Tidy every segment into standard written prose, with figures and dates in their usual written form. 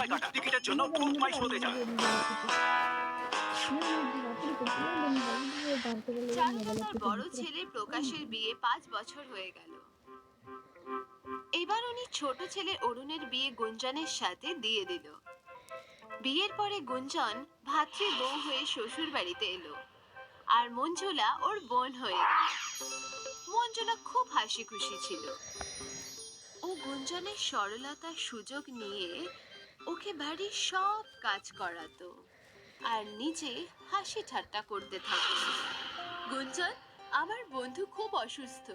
সময় কাটান। টিকিটের জন্য বুথ মাই শোতে যান। চারুলতার বড় ছেলে প্রকাশের বিয়ে 5 বছর হয়ে গেল। এবার উনি ছোট ছেলে অরুণের বিয়ে গুঞ্জনের সাথে দিয়ে দিল। বিয়ের পরে গুঞ্জন ভাতৃ বউ হয়ে শ্বশুর বাড়িতে এলো, আর মঞ্জুলা ওর বোন হয়ে গেল। মঞ্জুলা খুব হাসি খুশি ছিল। ও গুঞ্জনের সরলতার সুযোগ নিয়ে ওকে বাড়ির সব কাজ করাতো আর নিজে হাসি ঠাট্টা করতে থাকতো। গুঞ্জন, আমার বন্ধু খুব অসুস্থ,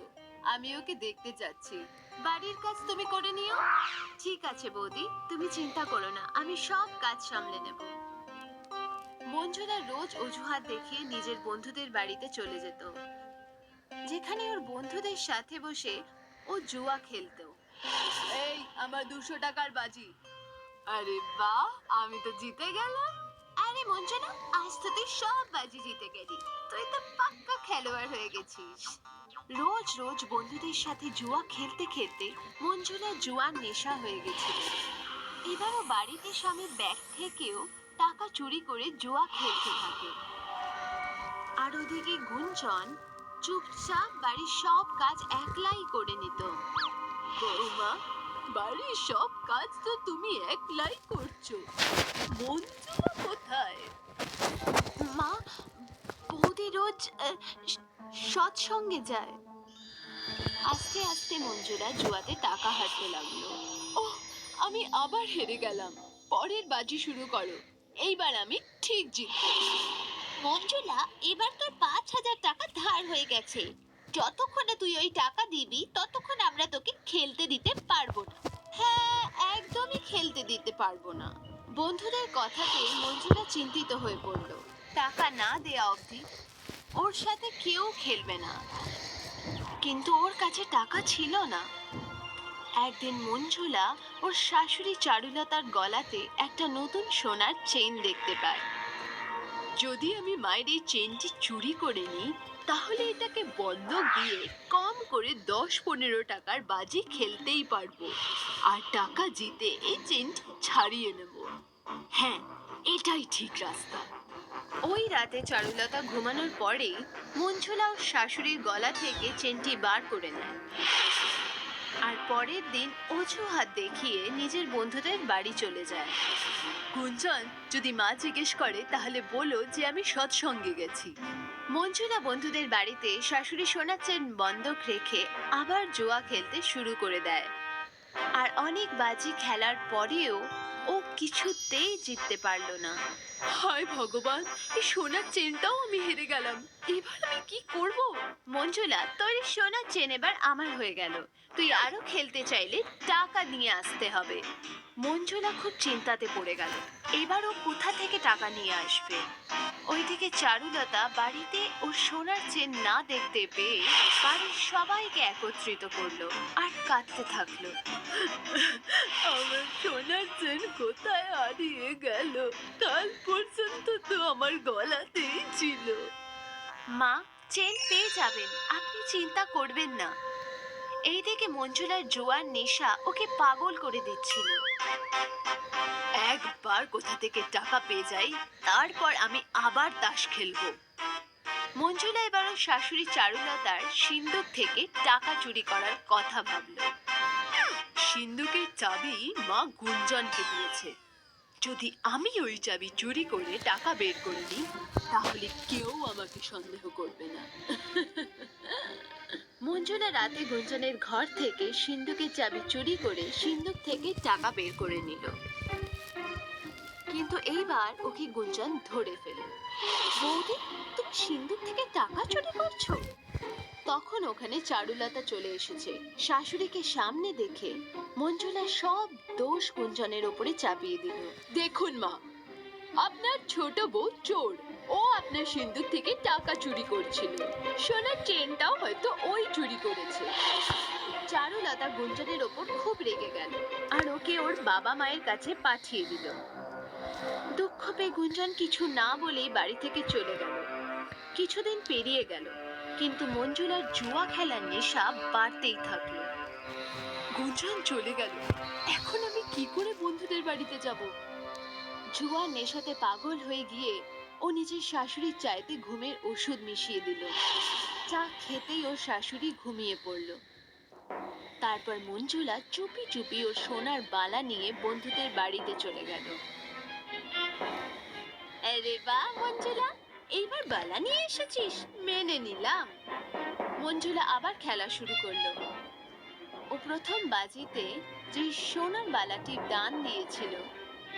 আমি ওকে দেখতে যাচ্ছি। বাড়ির কাজ তুমি করে নিও। ঠিক আছে বৌদি, তুমি চিন্তা করো না, আমি সব কাজ সামলে নেব। মঞ্জুলা রোজ অজুহাত দেখিয়ে নিজের বন্ধুদের বাড়িতে চলে যেত, যেখানে ওর বন্ধুদের সাথে বসে ও জুয়া খেলতো। এই আমার 200 টাকার বাজি। আরে বাহ, আমি তো জিতে গেলাম। আরে মঞ্জুলা, আজ তো তুই সব বাজি জিতে গেলি, তুই তো পাক্কা খেলোয়াড় হয়ে গেছিস। রোজ রোজ বন্ধুদের সাথে জুয়া খেলতে খেলতে মঞ্জুলা জুয়ার নেশা হয়ে গেছিল। এবারও বাড়িতে স্বামীর ব্যাগ থেকেও টাকা চুরি করে জুয়া খেলতে থাকে। আর ওদিকে গুঞ্জন চুপচাপ বাড়ির সব কাজ একলাই করে নিত। বৌমা, বাড়ির সব কাজ তো তুমি একলাই করছো, মঞ্জুলা কোথায়? মা, বৌদি রোজ সৎসঙ্গে যায়। আস্তে আস্তে মঞ্জুলা জুয়াতে টাকা হারতে লাগলো। ওহ, আমি আবার হেরে গেলাম। পরের বাজি শুরু করো, এইবার আমি ঠিক জিতবো। মঞ্জুলা, এবার তোর 5,000 টাকা ধার হয়ে গেছে। যতক্ষণে তুই ওই টাকা দিবি ততক্ষণ আমরা তোকে খেলতে দিতে পারবো না। হ্যাঁ, একদমই খেলতে দিতে পারবো না। বন্ধুদের কথাতে মঞ্জুলা চিন্তিত হয়ে পড়ল। টাকা না দেয়া অবধি ওর সাথে কেউ খেলবে না। কিন্তু ওর কাছে টাকা ছিল না। একদিন মঞ্জুলা ওর শাশুড়ি চারুলতার গলাতে একটা নতুন সোনার চেইন দেখতে পায়। যদি আমি মায়ের এই চেনটি চুরি করে নিই, তাহলে এটাকে বন্ধক দিয়ে কম করে 10-15 টাকার বাজি খেলতেই পারবো, আর টাকা জিতে এই চেনটি ছাড়িয়ে নেব। হ্যাঁ, এটাই ঠিক রাস্তা। ওই রাতে চারুলতা ঘুমানোর পরেই মঞ্জুলা ওর শাশুড়ির গলা থেকে চেনটি বার করে নেয়, আর পরের দিন অজুহাত দেখিয়ে নিজের বন্ধুদের বাড়ি চলে যায়। গুঞ্জন, যদি মা জিজ্ঞেস করে তাহলে বলো যে আমি সৎসঙ্গে গেছি। মঞ্জুলা বন্ধুদের বাড়িতে শাশুড়ি সোনার চেন বন্ধক রেখে আবার জুয়া খেলতে শুরু করে দেয়। আর অনেক বাজি খেলার পরেও ও কিছুতেই জিততে পারলো না। হায় ভগবান, এই সোনার চেনটাও আমি হেরে গেলাম, এবার আমি কি করব? মঞ্জুলা, তোর এই সোনার চেন এবার আমার হয়ে গেল, তুই আরো খেলতে চাইলে টাকা নিয়ে আসতে হবে। মঞ্জুলা খুব চিন্তাতে পড়ে গেল, এবার ও কোথা থেকে টাকা নিয়ে আসবে? ওইদিকে চারুলতা বাড়িতে ওর সোনার চেন না দেখতে পেয়ে বাড়ির সবাইকে একত্রিত করলো আর কাঁদতে থাকলো। আমার সোনার চেন কোথায় হারিয়ে গেল? কাল পর্যন্ত তো আমার গলাতেই ছিল। মা, চেন পেয়ে যাবেন, আপনি চিন্তা করবেন না। এইদিকে মঞ্জুলার জুয়ার নেশা ওকে পাগল করে দিচ্ছিল। একবার কোথা থেকে টাকা পেয়ে যাই, তারপর আমি আবার তাস খেলবো। মঞ্জুলা এবার ওর শাশুড়ি চারুলতার সিন্দুক থেকে টাকা চুরি করার কথা ভাবলো। সিন্দুকের চাবি মা গুঞ্জনকে দিয়েছে, যদি আমি ওই চাবি চুরি করে টাকা বের করে নিই, তাহলে কেউ আমাকে সন্দেহ করবে না। মঞ্জুলা রাতে গুঞ্জনের ঘর থেকে সিন্দুকের চাবি চুরি করে সিন্দুক থেকে টাকা বের করে নিল। কিন্তু এইবার ওকে গুঞ্জন ধরে ফেলে। বৌদি, তুমি সিন্দুক থেকে টাকা চুরি করছো? তখন ওখানে চারুলতা চলে এসেছে। শাশুড়িকে সামনে দেখে মঞ্জুলা সব দোষ গুঞ্জনের ওপরে চাপিয়ে দিল। দেখুন মা, আপনার ছোট বউ চোর, ও আপনার সিন্দুক থেকে টাকা চুরি করছিল, সোনার চেনটাও হয়তো ওই চুরি করেছে। চারুলতা গুঞ্জনের ওপর খুব রেগে গেল আর ওকে ওর বাবা মায়ের কাছে পাঠিয়ে দিল। দুঃখ পেয়ে গুঞ্জন কিছু না বলেই বাড়ি থেকে চলে গেল। কিছুদিন পেরিয়ে গেল, কিন্তু মঞ্জুলার জুয়া খেলার নেশা বাড়তেই থাকলো। গুঞ্জন চলে গেল, এখন আমি কি করে বন্ধুদের বন্ধুদের বাড়িতে যাব। জুয়ার নেশাতে পাগল হয়ে গিয়ে ও নিজের শাশুড়ির চায়েতে ঘুমের ওষুধ মিশিয়ে দিল। চা খেতেই ওর শাশুড়ি ঘুমিয়ে পড়ল। তারপর মঞ্জুলা চুপি চুপি ওর সোনার বালা নিয়ে বন্ধুদের বাড়িতে চলে গেল। আরে বাহ মঞ্জুলা, এইবার বালা নিয়ে এসেছিস, মেনে নিলাম। মঞ্জুলা আবার খেলা শুরু করলো। ও প্রথম বাজিতে যে সোনার বালাটির দান দিয়েছিল,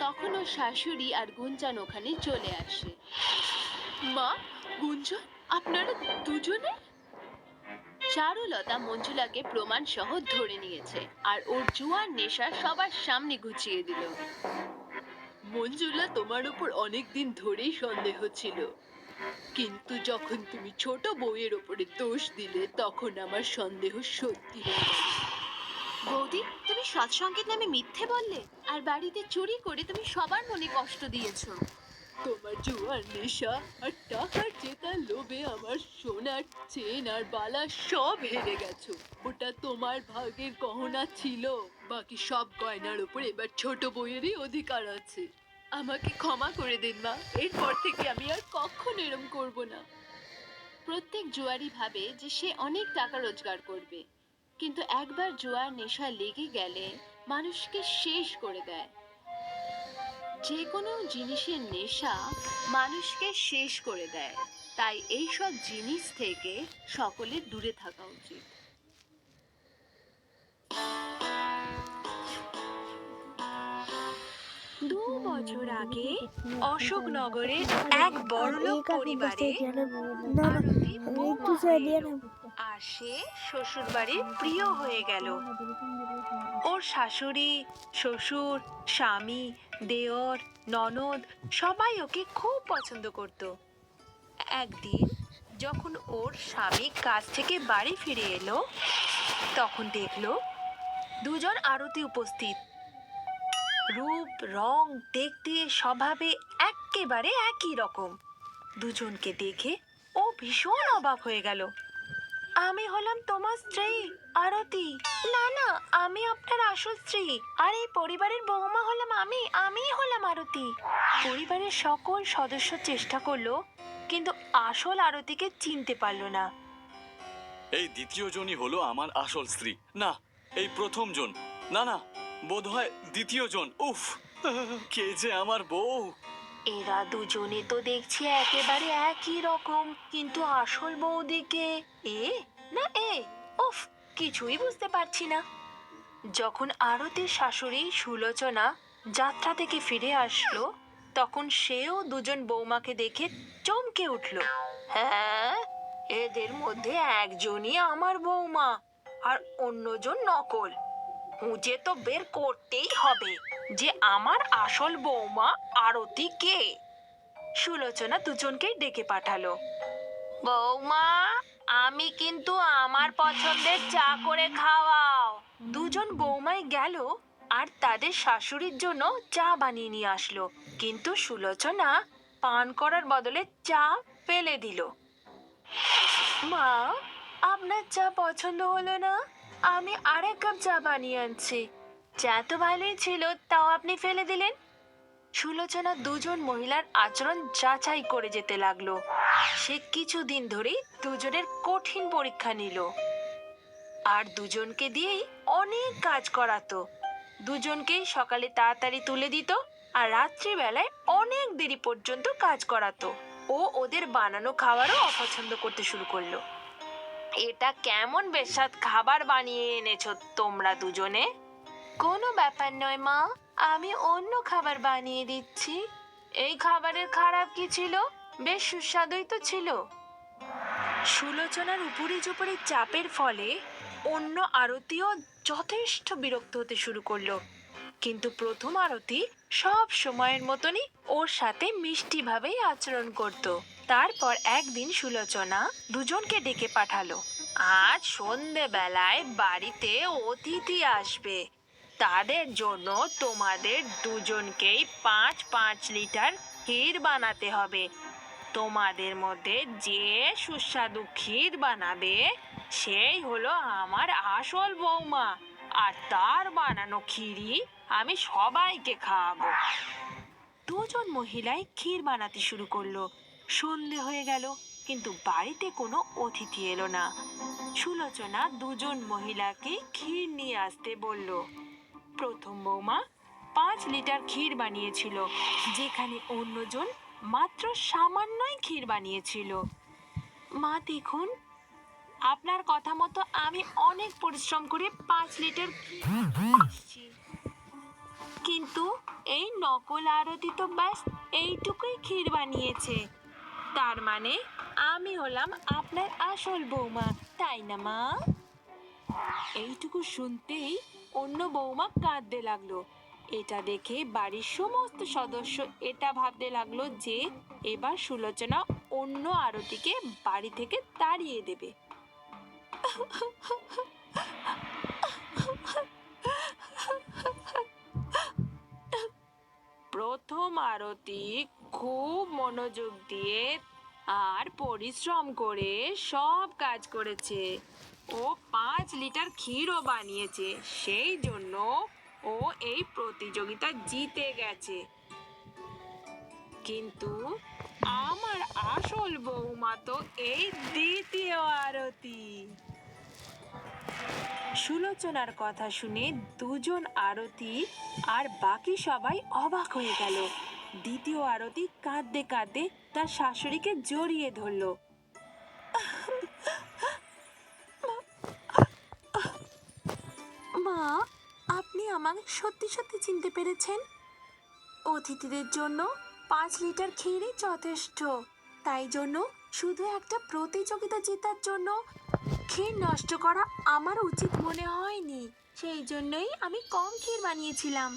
তখন ওর শাশুড়ি আর গুঞ্জন ওখানে চলে আসে। মা, গুঞ্জন, আপনারা দুজনে? চারুলতা মঞ্জুলাকে প্রমাণ সহ ধরে নিয়েছে আর ওর জুয়ার নেশা সবার সামনে গুছিয়ে দিল। মঞ্জুলা, তোমার উপর অনেকদিন ধরেই সন্দেহ ছিল, কিন্তু যখন তুমি ছোট বউয়ের উপরে দোষ দিলে তখন আমার সন্দেহ সত্যি হয়ে গেল। বৌদি, তুমি সৎসঙ্গের নামে মিথ্যে বললে আর বাড়িতে চুরি করে তুমি সবার মনে কষ্ট দিয়েছো। তোমার জুয়ার নেশা আর টাকার জেতার লোভে আমার সোনার চেন আর বালা সব হেরে গেছো। ওটা তোমার ভাগের গহনা ছিল, বাকি সব গয়নার উপর এবার ছোট বউয়েরই অধিকার আছে। আমাকে ক্ষমা করে দিন মা, এরপর থেকে আমি আর কখনো এরম করব না। প্রত্যেক জুয়ারি ভাবে যে সে অনেক টাকা রোজগার করবে, কিন্তু একবার জুয়ার নেশা লেগে গেলে মানুষকে শেষ করে দেয়। যে কোনো জিনিসের নেশা মানুষকে শেষ করে দেয়, তাই এই সব জিনিস থেকে সকলের দূরে থাকা উচিত। 2 বছর আগে অশোকনগরের এক বড়লোক পরিবারে আরতি বৌমা হয়ে এলো। আর সে শ্বশুরবাড়ির প্রিয় হয়ে গেল। ওর শাশুড়ি, শ্বশুর, স্বামী, দেওর, ননদ সবাই ওকে খুব পছন্দ করত। একদিন যখন ওর স্বামী কাজ থেকে বাড়ি ফিরে এলো, তখন দেখলো দুজন আরতি উপস্থিত। রূপ, রং, দেখতে, স্বভাবে একেবারে একই রকম। দুজনকে দেখে ও ভীষণ অবাক হয়ে গেল। আমি হলাম তোমার স্ত্রী আরতি। না না, আমি আপনার আসল স্ত্রী, আর এই পরিবারের বৌমা হলাম আমিই হলাম আরতি। পরিবারের সকল সদস্য চেষ্টা করলো, কিন্তু আসল আরতিকে চিনতে পারলো না। এই দ্বিতীয় জনই হলো আমার আসল স্ত্রী। না, এই প্রথম জন। না না, বোধহয় দ্বিতীয় জন। উফ, কে যে আমার বউ! এরা দুজনে তো দেখছি একেবারে একই রকম, কিন্তু আসল বৌদিকে এ না এ, উফ, কিছুই বুঝতে পারছি না। যখন আরতির শাশুড়ি সুলোচনা যাত্রা থেকে ফিরে আসলো, তখন সেও দুজন বৌমাকে দেখে চমকে উঠল। হ্যাঁ, এদের মধ্যে একজনই আমার বৌমা আর অন্যজন নকল। খুঁজে তো বের করতেই হবে যে আমার আসল বৌমা আরতি কে। সুলোচনা দুজনকেই ডেকে পাঠালো। বৌমা, আমি কিন্তু আমার পছন্দের চা করে খাওয়াও। দুজন বৌমাই গেল আর তাদের শাশুড়ির জন্য চা বানিয়ে নিয়ে আসলো, কিন্তু সুলোচনা পান করার বদলে চা ফেলে দিল। মা, আপনার চা পছন্দ হলো না? আমি আরেক কাপ চা বানিয়ে আনছি। চা তো ভালোই ছিল, তাও আপনি ফেলে দিলেন। সুলোচনা দুজন মহিলার আচরণ যাচাই করে যেতে লাগলো। সে কিছুদিন ধরেই দুজনের কঠিন পরীক্ষা নিল আর দুজনকে দিয়েই অনেক কাজ করাতো। দুজনকেই সকালে তাড়াতাড়ি তুলে দিত আর রাত্রিবেলায় অনেক দেরি পর্যন্ত কাজ করাতো। ও ওদের বানানো খাবারও অপছন্দ করতে শুরু করলো। এটা কেমন বেস্বাদ খাবার বানিয়ে এনেছো তোমরা দুজনে? কোনো ব্যাপার নয় মা, আমি অন্য খাবার বানিয়ে দিচ্ছি। এই খাবারের খারাপ কি ছিল? বেশ সুস্বাদুই তো ছিল। সুলোচনার উপরে চাপের ফলে অন্য আরতিও যথেষ্ট বিরক্ত হতে শুরু করলো, কিন্তু প্রথম আরতি সব সময়ের মতনই ওর সাথে মিষ্টি ভাবেই আচরণ করত। তারপর একদিন সুলোচনা দুজনকে ডেকে পাঠালো। আজ সন্ধেবেলায় বাড়িতে অতিথি আসবে, তাদের জন্য তোমাদের দুজনকেই 5-5 লিটার ক্ষীর বানাতে হবে। তোমাদের মধ্যে যে সুস্বাদু ক্ষীর বানাবে সেই হলো আমার আসল বৌমা, আর তার বানানো ক্ষীরই আমি সবাইকে খাওয়াবো। দুজন মহিলাই ক্ষীর বানাতে শুরু করলো। সন্ধে হয়ে গেল, কিন্তু বাড়িতে কোনো অতিথি এলো না। সুলোচনা দুজন মহিলাকে ক্ষীর নিয়ে আসতে বলল। প্রথম বৌমা 5 লিটার ক্ষীর বানিয়েছিল, যেখানে অন্যজন মাত্র সামান্যই ক্ষীর বানিয়েছিল। মা দেখুন, আপনার কথা মতো আমি অনেক পরিশ্রম করে 5 লিটার ক্ষীর বানিয়ে এসেছি। কিন্তু এই নকল আরতি তো ব্যাস এইটুকুই ক্ষীর বানিয়েছে। তার মানে আমি হলাম আপনার আসল বৌমা, তাই না মা? এইটুকু শুনতেই অন্য বৌমা কাঁদতে লাগলো। এটা দেখে বাড়ির সমস্ত সদস্য এটা ভাবতে লাগলো যে এবার সুলোচনা অন্য আরতিকে বাড়ি থেকে তাড়িয়ে দেবে। প্রথম আরতি খুব মনোযোগ দিয়ে আর পরিশ্রম করে সব কাজ করেছে। ও 5 লিটার ক্ষীরও বানিয়েছে, সেই জন্য ও এই প্রতিযোগিতা জিতে গেছে। কিন্তু আমার আসল বৌমা তো এই দ্বিতীয় আরতি। সুলোচনার কথা শুনে দুজন আরতি আর বাকি সবাই অবাক হয়ে গেল। দ্বিতীয় আরতি কাঁদতে কাঁদতে তার শাশুড়িকে জড়িয়ে ধরলো। মা, আপনি আমাকে সত্যি সত্যি চিনতে পেরেছেন? অতিথিদের জন্য 5 লিটার ক্ষীরই যথেষ্ট। তাই জন্য শুধু একটা প্রতিযোগিতা জেতার জন্য ক্ষীর নষ্ট করা আমার উচিত মনে হয়নি। সেই জন্যই আমি কম ক্ষীর বানিয়েছিলাম।